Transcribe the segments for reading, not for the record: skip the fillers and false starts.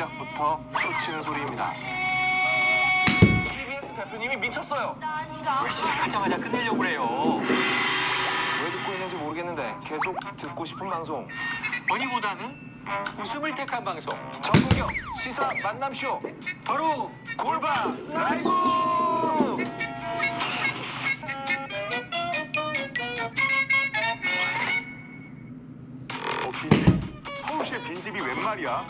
시작부터 쫓치는 소리입니다. TBS 대표님이 미쳤어요. 왜 시작하자마자 끝내려고 그래요? 왜 듣고 있는지 모르겠는데 계속 듣고 싶은 방송. 본의보다는 웃음을 택한 방송. 정은경 시사 만남쇼 바로 골반 라이브. 서울시의 빈집이 웬 말이야?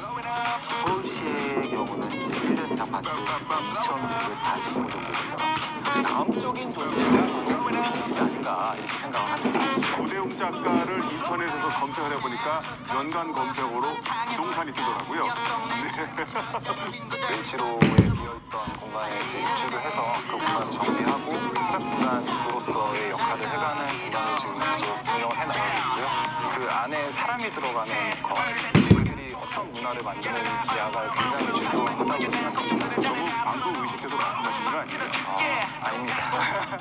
서울시의 경우는 1년에 딱 봐도 2,940호 정도 됩니다. 다음적인 존재가 빈집이 아닌가 이렇게 생각을 합니다. 고대웅 작가를 인터넷에서 검색을 해보니까 연관 검색어로 부동산이 뜨더라고요. 네. 벤치로에 비어있던 공간에 이제 입주를 해서 그 공간을 정비하고 짝공간으로서의 역할을 해가는 공간을 지금 계속 운영을 해나가고 있고요. 그 안에 사람이 들어가는 것, 그들이 어떤 문화를 만드는 야가 굉장히 중요하다고 생각합니다. 너무 방구 의식해서 말씀하시는 거 아니에요? 아닙니다.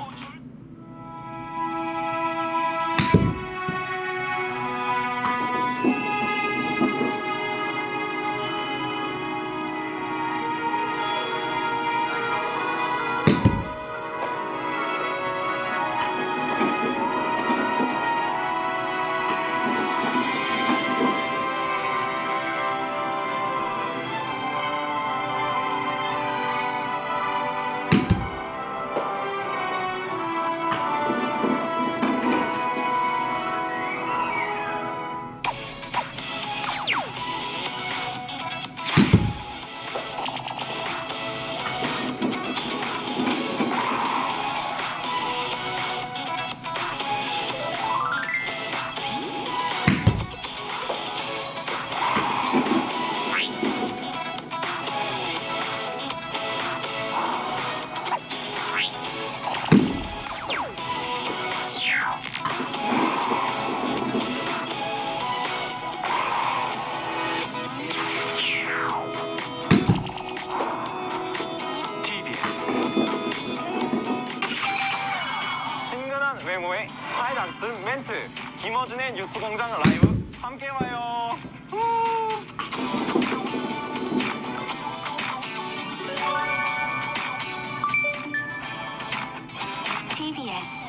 친근한 외모에 사이다스 멘트 김어준의 뉴스공장 라이브 함께 봐요. TBS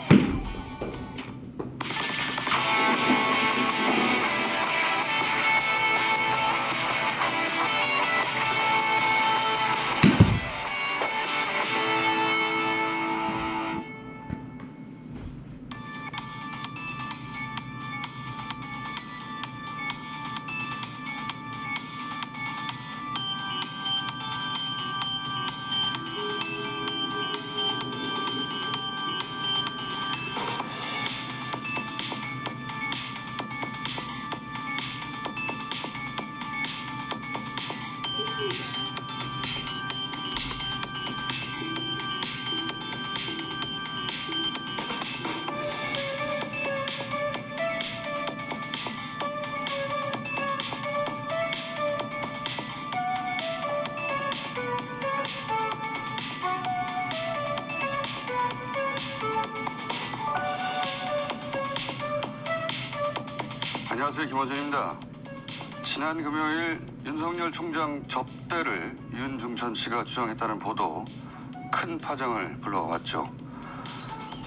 안녕하세요, 김어준입니다. 지난 금요일 윤석열 총장 접대를 윤중천 씨가 주장했다는 보도 큰 파장을 불러왔죠.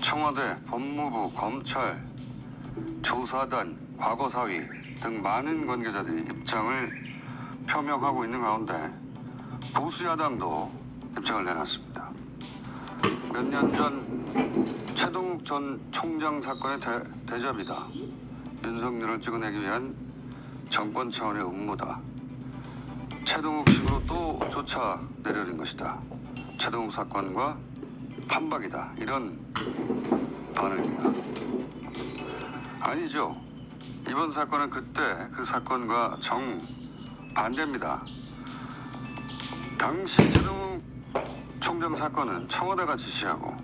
청와대, 법무부, 검찰, 조사단, 과거사위 등 많은 관계자들이 입장을 표명하고 있는 가운데 보수 야당도 입장을 내놨습니다. 몇 년 전 최동욱 전 총장 사건의 대접이다. 윤석열을 찍어내기 위한 정권 차원의 음모다. 최동욱식으로 또 쫓아내려는 것이다. 최동욱 사건과 판박이다. 이런 반응입니다. 아니죠. 이번 사건은 그때 그 사건과 정반대입니다. 당시 최동욱 총장 사건은 청와대가 지시하고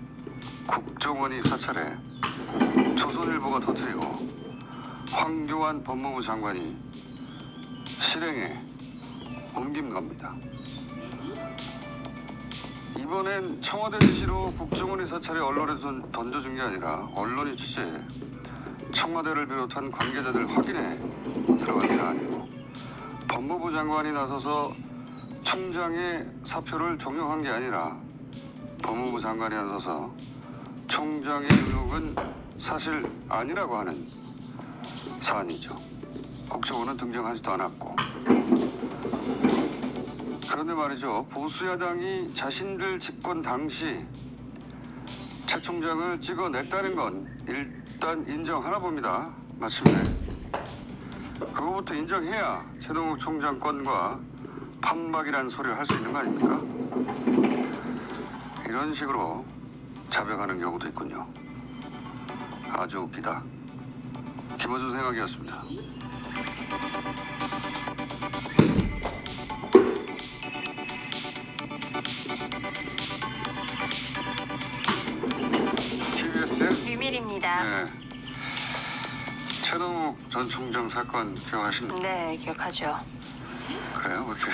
국정원이 사찰해 조선일보가 터뜨리고 황교안 법무부 장관이 실행에 옮긴 겁니다. 이번엔 청와대 지시로 국정원이 사찰에 언론에 던져준 게 아니라 언론이 취재해 청와대를 비롯한 관계자들 확인에 들어간 게 아니고 법무부 장관이 나서서 총장의 사표를 종용한 게 아니라 법무부 장관이 나서서 총장의 의혹은 사실 아니라고 하는 사안이죠. 국정원은 등장하지도 않았고. 그런데 말이죠. 보수야당이 자신들 집권 당시 최 총장을 찍어냈다는 건 일단 인정하나 봅니다. 마침내. 그거부터 인정해야 최동욱 총장 건과 판박이라는 소리를 할 수 있는 거 아닙니까? 이런 식으로 자백하는 경우도 있군요. 아주 웃기다. 김어준 생각이었습니다. TBS의 유밀입니다. 네. 최동욱 전 총장 사건 기억하십니까? 네, 기억하죠. 그래요? 그렇게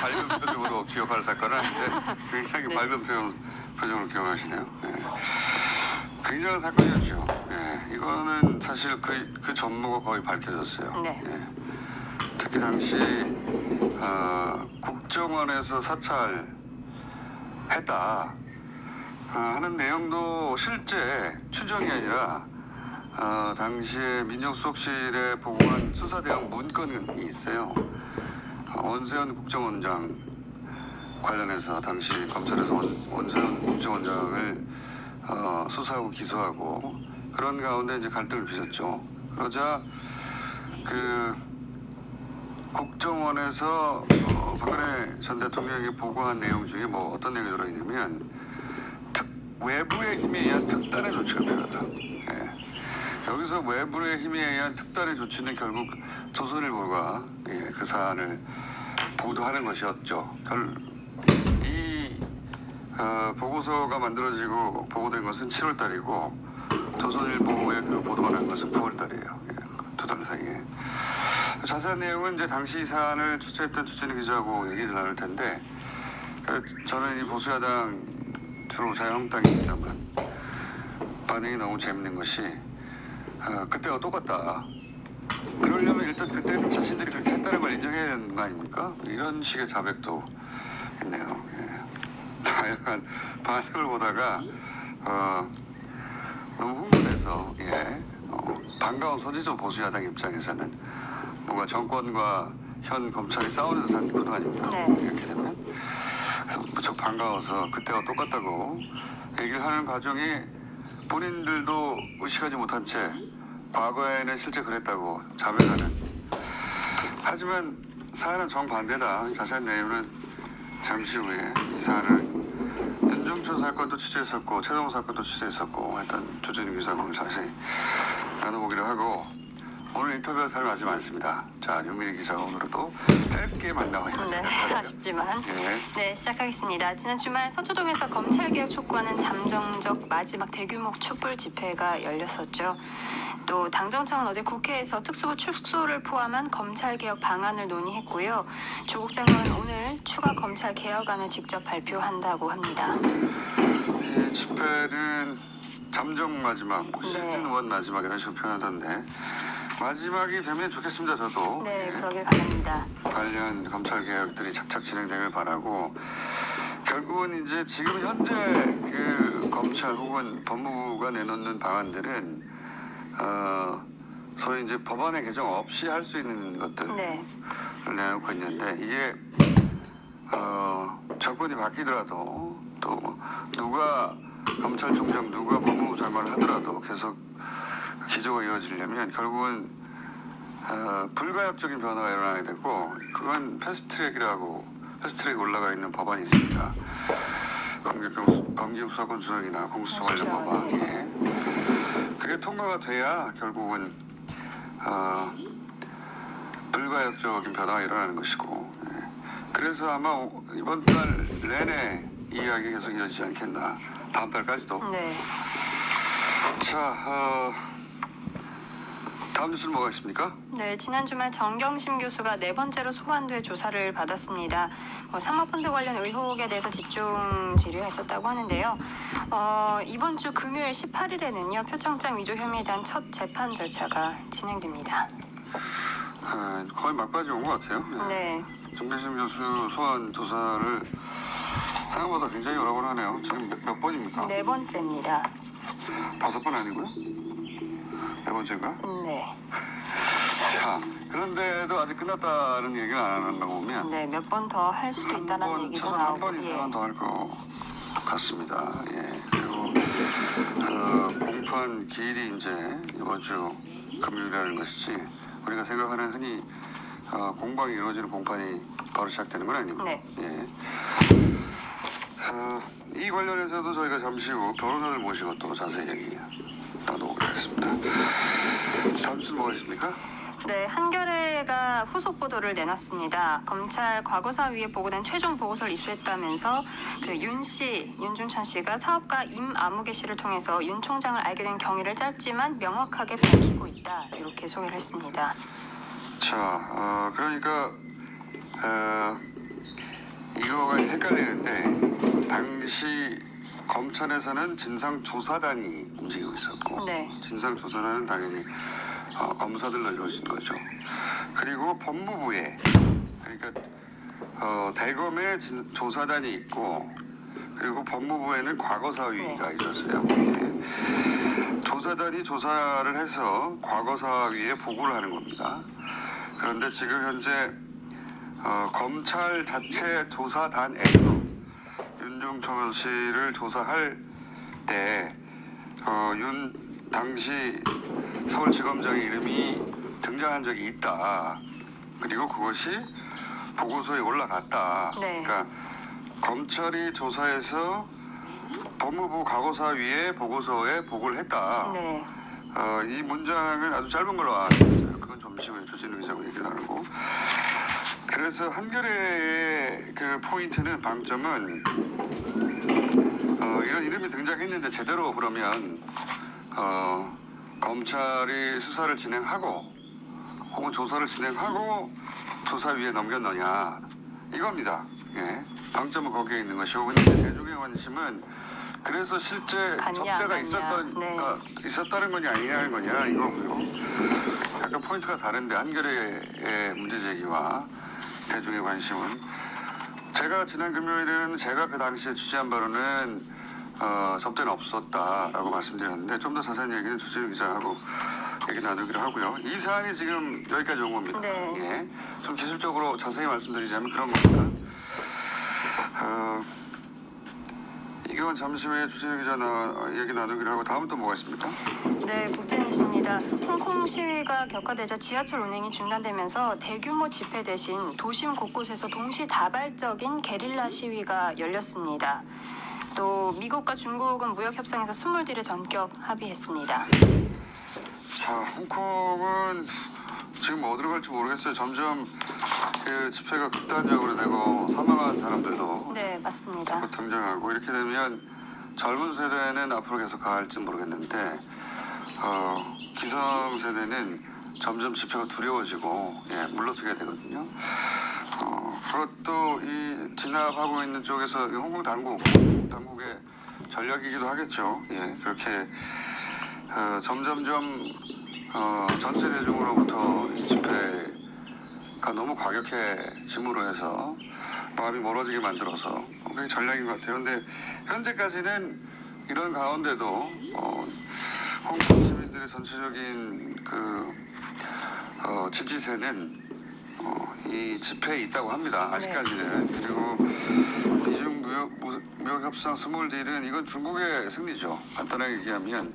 밝은 표정으로 기억할 사건은 아닌데 굉장히 네. 밝은 표정으로 기억하시네요. 네. 굉장한 사건이었죠. 네. 이거는 사실 그 전모가 거의 밝혀졌어요. 네. 특히 당시 국정원에서 사찰했다 하는 내용도 실제 추정이 아니라 당시에 민정수석실에 보고한 수사대응 문건이 있어요. 원세현 국정원장 관련해서 당시 검찰에서 원세현 국정원장을 수사하고 기소하고 그런 가운데 이제 갈등을 빚었죠. 그러자 그 국정원에서 박근혜 전 대통령이 보고한 내용 중에 뭐 어떤 내용이 들어있냐면 외부의 힘에 의한 특단의 조치가 필요하다. 예. 여기서 외부의 힘에 의한 특단의 조치는 결국 조선일보가 그 사안을 보도하는 것이었죠. 이 보고서가 만들어지고 보고된 것은 7월 달이고 조선일보에 그 보도가 난 것은 9월 달이에요. 두 달 사이에. 자세한 내용은 이제 당시 이 사안을 취재했던 주진우 기자하고 얘기를 나눌 텐데 저는 이 보수야당 주로 자유한국당입니다만 반응이 너무 재밌는 것이 그때와 똑같다. 그러려면 일단 그때는 자신들이 그렇게 했다는 걸 인정해야 되는 거 아닙니까? 이런 식의 자백도 있네요. 다양한 반응을 보다가 너무 흥분해서 반가운 소지죠. 보수야당 입장에서는 뭔가 정권과 현 검찰이 싸우는 듯한 구도 아닙니까? 네. 이렇게 되면 그래서 무척 반가워서 그때와 똑같다고 얘기를 하는 과정이 본인들도 의식하지 못한 채 과거에는 실제 그랬다고 자백하는. 하지만 사안은 정반대다. 자세한 내용은 잠시 후에 이 사안을 윤중천 사건도 취재했었고 최동욱 사건도 취재했었고 했던 조진우 기자하고 자세히 나눠보기로 하고 오늘 인터뷰할 사람이 아직 많습니다. 자, 윤민희 기자가 오늘도 짧게 만나고 네, 아쉽지만. 예. 네, 시작하겠습니다. 지난 주말 서초동에서 검찰개혁 촉구하는 잠정적 마지막 대규모 촛불 집회가 열렸었죠. 또 당정청은 어제 국회에서 특수부 축소를 포함한 검찰개혁 방안을 논의했고요. 조국 장관은 오늘 추가 검찰개혁안을 직접 발표한다고 합니다. 이 집회는 잠정 마지막, 시즌 1 마지막 이런 식으로 표현하던데 마지막이 되면 좋겠습니다. 저도. 네, 그러길 바랍니다. 관련 검찰 개혁들이 착착 진행되길 바라고 결국은 이제 지금 현재 그 검찰 혹은 법무부가 내놓는 방안들은 소위 이제 법안의 개정 없이 할 수 있는 것들을 네. 내놓고 있는데 이게 정권이 바뀌더라도 또 누가 검찰총장 누가 법무부 장관을 하더라도 계속 기조가 이어지려면 결국은 불가역적인 변화가 일어나야 되고 그건 패스트트랙에 올라가 있는 법안이 있습니다. 검경수사권 조정이나 공수처 관련 법안. 그게 통과가 돼야 결국은 불가역적인 변화가 일어나는 것이고 그래서 아마 이번 달 내내 이 이야기 계속 이어지지 않겠나. 다음 달까지도. 네. 자, 다음 뉴스는 뭐가 있습니까? 네, 지난 주말 정경심 교수가 네 번째로 소환돼 조사를 받았습니다. 사모펀드 관련 의혹에 대해서 집중 질의가 있었다고 하는데요. 이번 주 금요일 18일에는요 표창장 위조 혐의에 대한 첫 재판 절차가 진행됩니다. 거의 막바지 온 것 같아요. 네. 정대심 교수 소환 조사를 생각보다 굉장히 여러 번 하네요. 지금 몇 번입니까? 네 번째입니다. 5번 아니고요? 4번째인가? 네. 자, 그런데도 아직 끝났다는 얘기는 안 하는 거 보면 네, 몇 번 더 할 수도 있다는 얘기도 최소한 한 나오고. 번 이상은 더 할 것 같습니다. 예. 그리고 공판 기일이 이제 이번 주 금요일이라는 것이지 우리가 생각하는 흔히 공방이 이루어지는 공판이 바로 시작되는 건 아니고. 네. 예. 이 관련해서도 저희가 잠시 후 변호사들 모시고 또 자세히 얘기 나눠보도록 하겠습니다. 다음 주는 뭐가 있습니까? 네, 한겨레가 후속 보도를 내놨습니다. 검찰 과거사위에 보고된 최종 보고서를 입수했다면서 그 윤중천 씨가 사업가 임아무개 씨를 통해서 윤 총장을 알게 된 경위를 짧지만 명확하게 밝히고 있다. 이렇게 소개를 했습니다. 자, 그러니까 이거가 헷갈리는데 당시 검찰에서는 진상조사단이 움직이고 있었고 네. 진상조사단은 당연히 검사들로 이루어진 거죠. 그리고 법무부에 그러니까 대검에 조사단이 있고 그리고 법무부에는 과거사위가 있었어요. 예. 조사단이 조사를 해서 과거사위에 보고를 하는 겁니다. 그런데 지금 현재 검찰 자체 조사단에서 윤중천 씨를 조사할 때 당시 서울지검장의 이름이 등장한 적이 있다. 그리고 그것이 보고서에 올라갔다. 네. 그러니까 검찰이 조사해서 법무부 과거사위에 보고서에 보고를 했다. 네. 이 문장은 아주 짧은 걸로 알고 있어요. 그건 잠시 후에 주진우 기자가 얘기 나누고. 그래서 한겨레의 그 포인트는 방점은 이런 이름이 등장했는데 제대로 그러면 검찰이 수사를 진행하고 혹은 조사를 진행하고 조사위에 넘겼느냐 이겁니다. 예. 방점은 거기에 있는 것이고 근데 대중의 관심은 그래서 실제 갔냐, 접대가 네. 있었다는 거냐 아니냐는 거냐 이거고요. 약간 포인트가 다른데 한겨레의 문제 제기와 대중의 관심은 제가 지난 금요일에는 제가 그 당시에 취재한 바로는 접대는 없었다라고 말씀드렸는데 좀 더 자세한 얘기는 주진우 기자하고 얘기 나누기로 하고요. 이 사안이 지금 여기까지 온 겁니다. 네. 예. 좀 기술적으로 자세히 말씀드리자면 그런 겁니다. 이건 잠시 후에 주진우 기자 얘기 나누기로 하고 다음 또 뭐가 있습니까? 네, 국제뉴스입니다. 홍콩 시위가 격화되자 지하철 운행이 중단되면서 대규모 집회 대신 도심 곳곳에서 동시다발적인 게릴라 시위가 열렸습니다. 또 미국과 중국은 무역 협상에서 스몰딜에 전격 합의했습니다. 자, 홍콩은 지금 어디로 갈지 모르겠어요. 점점 그 집회가 극단적으로 되고 사망한 사람들도 네, 맞습니다. 자꾸 등장하고 이렇게 되면 젊은 세대는 앞으로 계속 갈지 모르겠는데 기성 세대는 점점 집회가 두려워지고 물러서게 되거든요. 그것도 이 진압하고 있는 쪽에서 홍콩 당국의 전략이기도 하겠죠. 예, 그렇게 점점점 전체 대중으로부터 이 집회가 너무 과격해짐으로 해서 마음이 멀어지게 만들어서 그게 전략인 것 같아요. 근데 현재까지는 이런 가운데도 홍콩 시민들의 전체적인 그 지지세는 이 집회에 있다고 합니다. 아직까지는. 네. 그리고 이중 무역 협상 스몰딜은 이건 중국의 승리죠. 간단하게 얘기하면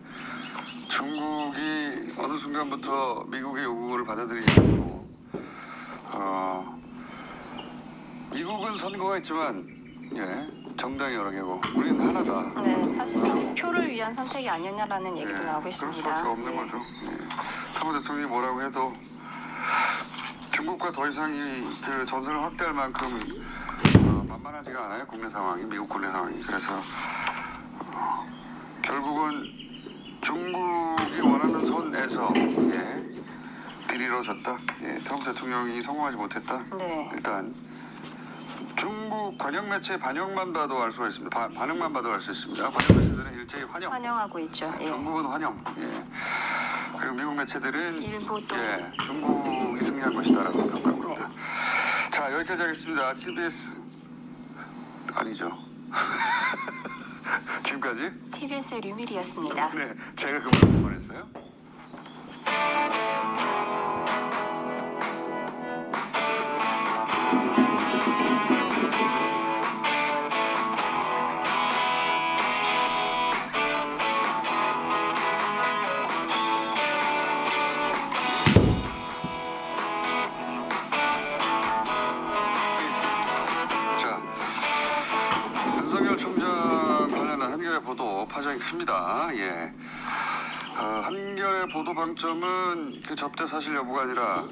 중국이 어느 순간부터 미국의 요구를 받아들이지 않고 미국은 선거가 있지만 정당이 여러 개고 우리는 하나다. 네, 사실상 표를 위한 선택이 아니었냐라는 얘기도 나오고 그럴 있습니다. 수밖에 없는 거죠. 트럼프 대통령이 뭐라고 해도 중국과 더 이상 그 전선을 확대할 만큼 만만하지가 않아요. 국내 상황이, 미국 국내 상황이. 그래서 결국은 중국이 원하는 선에서 딜이 이루어졌다. 트럼프 대통령이 성공하지 못했다. 네. 일단 중국 관영 매체 반영만 봐도 알 수가 있습니다. 반응만 봐도 알 수 있습니다. 관영 매체들은 일제히 환영하고 있죠. 예. 중국은 환영. 그리고 미국 매체들은 일부 또 중국이 승리한 것이다라고 평가하고 있다. 자, 자, 여기까지 하겠습니다. TBS 아니죠. 지금까지 TBS의 류밀희였습니다. 네, 제가 그 문을 보냈어요. 자, 윤석열 총장 관련한 한겨레 보도 파장이 큽니다. 예. 한겨레 보도 방점은 그 접대 사실 여부가 아니라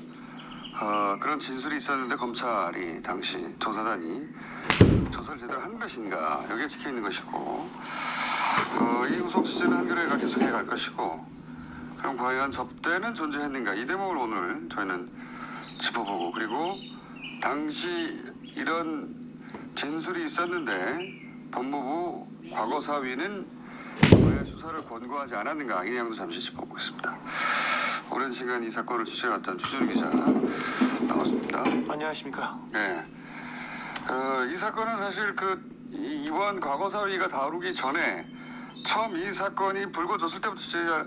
그런 진술이 있었는데 검찰이 당시 조사단이 조사를 제대로 한 것인가 여기에 찍혀 있는 것이고 이 후속 취재는 한겨레가 계속해 갈 것이고 그럼 과연 접대는 존재했는가 이 대목을 오늘 저희는 짚어보고 그리고 당시 이런 진술이 있었는데 법무부 과거사위는 왜 수사를 권고하지 않았는가 이 내용도 잠시 짚어보겠습니다. 오랜 시간 이 사건을 취재해왔던 주준 기자 나왔습니다. 안녕하십니까. 네. 이 사건은 사실 이번 과거사위가 다루기 전에 처음 이 사건이 불거졌을 때부터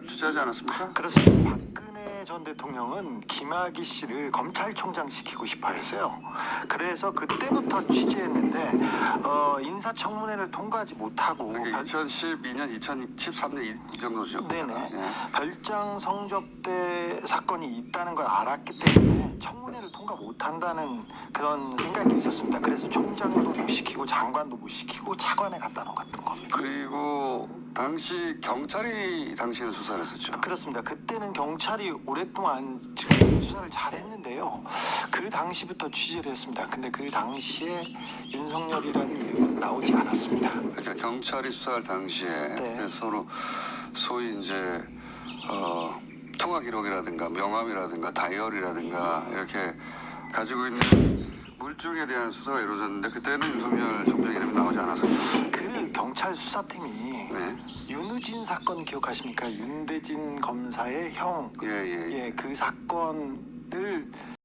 취재하지 않았습니까? 그렇습니다. 박근혜 전 대통령은 김학의 씨를 검찰총장 시키고 싶어 했어요. 그래서 그때부터 취재했는데 인사청문회를 통과하지 못하고 그러니까 2012년, 2013년 이 정도죠? 네네. 예. 별장 성접대 사건이 있다는 걸 알았기 때문에 청문회를 통과 못한다는 그런 생각이 있었습니다. 그래서 총장도 못 시키고 장관도 못 시키고 차관에 갖다 놓았던 겁니다. 그리고 당시 경찰이 당시에는 수사를 했었죠. 그렇습니다. 그때는 경찰이 오랫동안 지금 수사를 잘했는데요. 그 당시부터 취재를 했습니다. 근데 그 당시에 윤석열이라는 이름은 나오지 않았습니다. 그러니까 경찰이 수사할 당시에 네. 서로 소위 이제 통화 기록이라든가 명함이라든가 다이어리라든가 이렇게 가지고 있는 물증에 대한 수사가 이루어졌는데 그때는 윤석열 총장 이름이 나오지 않았었죠. 그 경찰 수사팀이 네. 윤우진 사건 기억하십니까? 윤대진 검사의 형. 예. 그 사건을